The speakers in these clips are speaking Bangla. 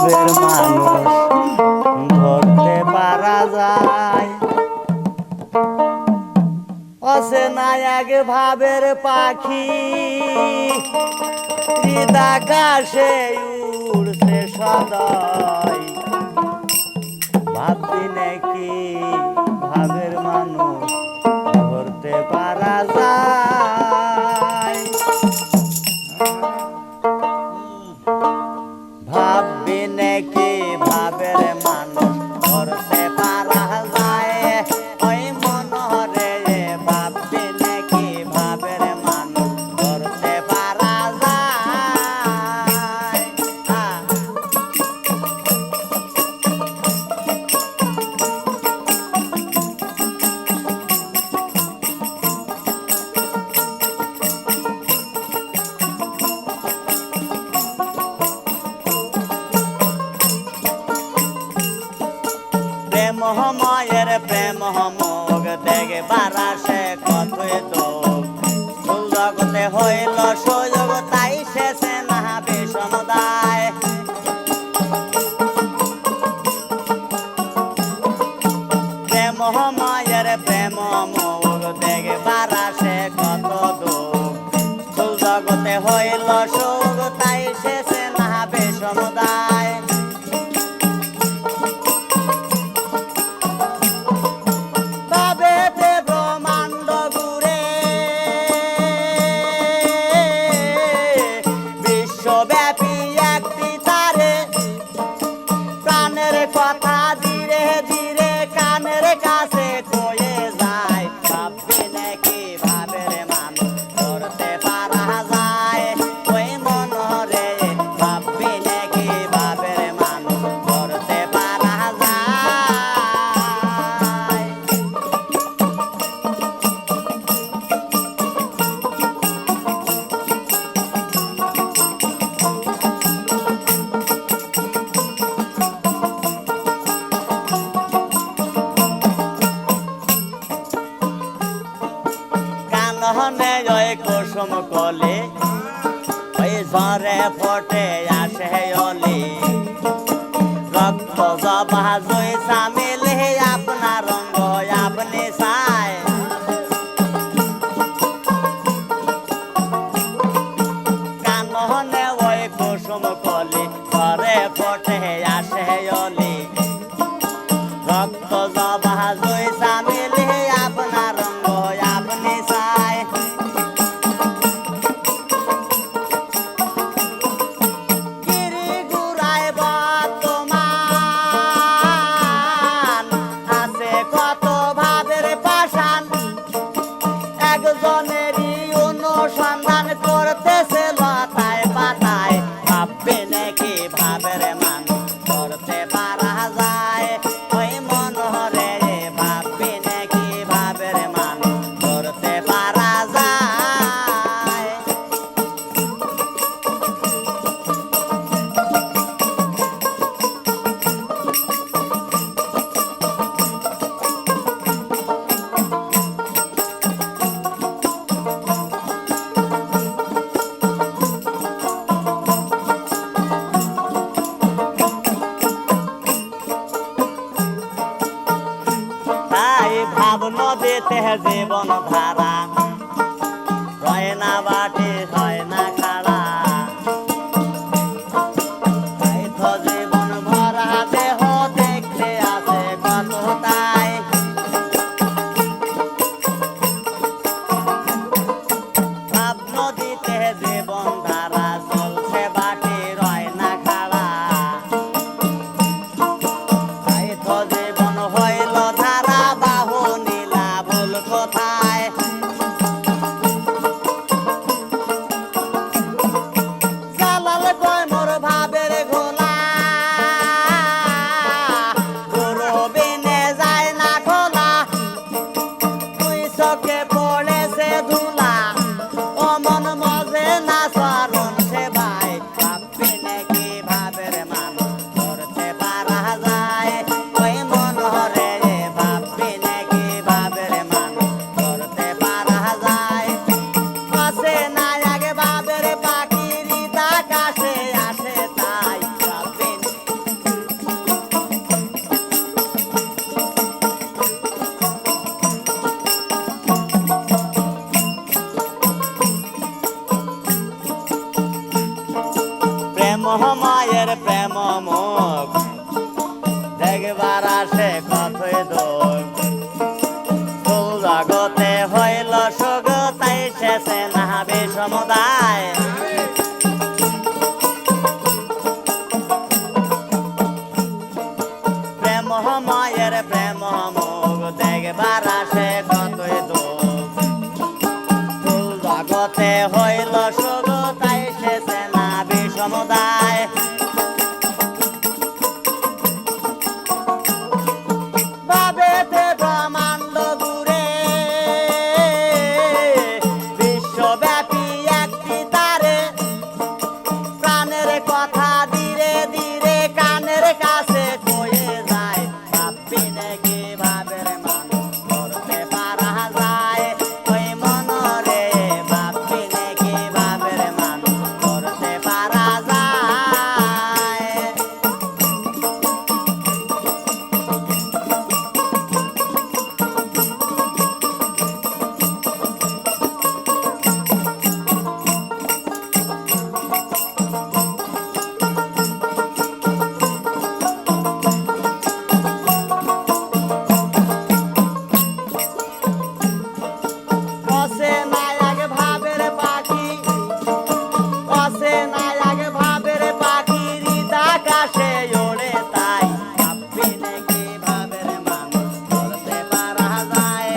ভাবের মানুষ ধরতে পারা যায়। অচেনা এক ভাবের পাখি হৃদাকাশে উড়ছে সদয়। ভাববি নাকি ভাবের মানুষ ধরতে পারা যায়। ভাববি নাকি ভাবের মানুষ ধরতে পারা যায়। ওই মনরে ভাববি নাকি ভাবের মানুষ ধরতে পারা যায়। প্রেম মায়ের প্রেম মোগ দেখবার আসে কতই দুঃখ। ফুল জগতে হইল সুযোগ তাই শেষে না বিষম দায়। প্রেম মায়ের প্রেম মোগ দেখবার আসে কত দুঃখ। ফুল জগতে হইল সুযোগ তাই শেষে না বিষম দায়। বিশ্বব্যাপী একটি তারে প্রাণের কথা ধীরে ধীরে কানের কাছে কয়ে যায়। ভাববি নাকি ভাবের মানুষ ধরতে পারা যায়। ওই মনরে ভাববি নাকি ভাবের মানুষ ধরতে পারা যায়। কাননে ওই কুসুম কলি ওই ঝরে ফোটে আসে অলি। রক্ত জবা জয় সামিলে আপনার রঙ্গ আপনি চায়। কাননে ওই কুসুম কলি ঝরে ফোটে আসে অলি। রক্ত জবা জয় সামিলে আপনার রঙ্গ আপনি চায়। গিরি গুড়ায় বর্তমান আছে কত ভাবের পাষাণ। একজনেরই অনুসন্ধান করতেছে লতায় পাতায়। ভাববে নাকি ভাবের মানুষ ধরতে পারা যায়। ওই মনরে ভাববে নাকি ভাবের মানুষ ধরতে পারা যায়। তাই ভাব নদীতে জীবন ধারা রয় না বাটি হয় না খাড়া। তাই তো জীবন ভরা দেহ দেখতে আছে কত তাই। ভাব নদীতে জীবন ধারা চলছে বাটি রয় না খাড়া। তাই তো জীবন হইল ধারা বাহু নীলা ভুল কোথায়। প্রেম মুখ দেখবার আসে কতই দুঃখ ফুল জগতে হইল সুখ তাই শেষে না বিষমদায় প্রেম মায়ের প্রেম মুখ দেখবার আসে কতই দুঃখ ফুল জগতে হইল সুখ তাই শেষে না বিষমদায় ভাবেতে ব্রহ্মাণ্ড ঘুরে বিশ্বব্যাপী একটি তারে প্রাণের কথা ধীরে ধীরে কানের কাছে কয়ে যায় ভাববি নাকি ভাবের মানুষ করতে পারা যায় ওই মনরে ভাববি নাকি ভাবের মানুষ করতে পারা যায় কসে নায়ক ভাবের পাখি কসে নায়ক ভাবের পাখি হৃদাকাশে ওড়ে তাই ভাববি নাকি ভাবের মানুষ করতে পারা যায়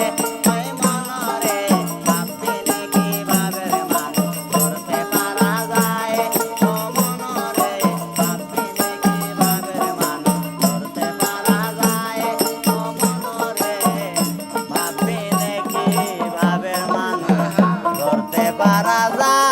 ওই মনরে ভাববি নাকি ভাবের মানুষ করতে পারা যায় ও মনরে ভাববি নাকি ভাবের মানুষ করতে পারা যায় ও মনরে ভাববি নাকি ভাবের মানুষ করতে পারা যায়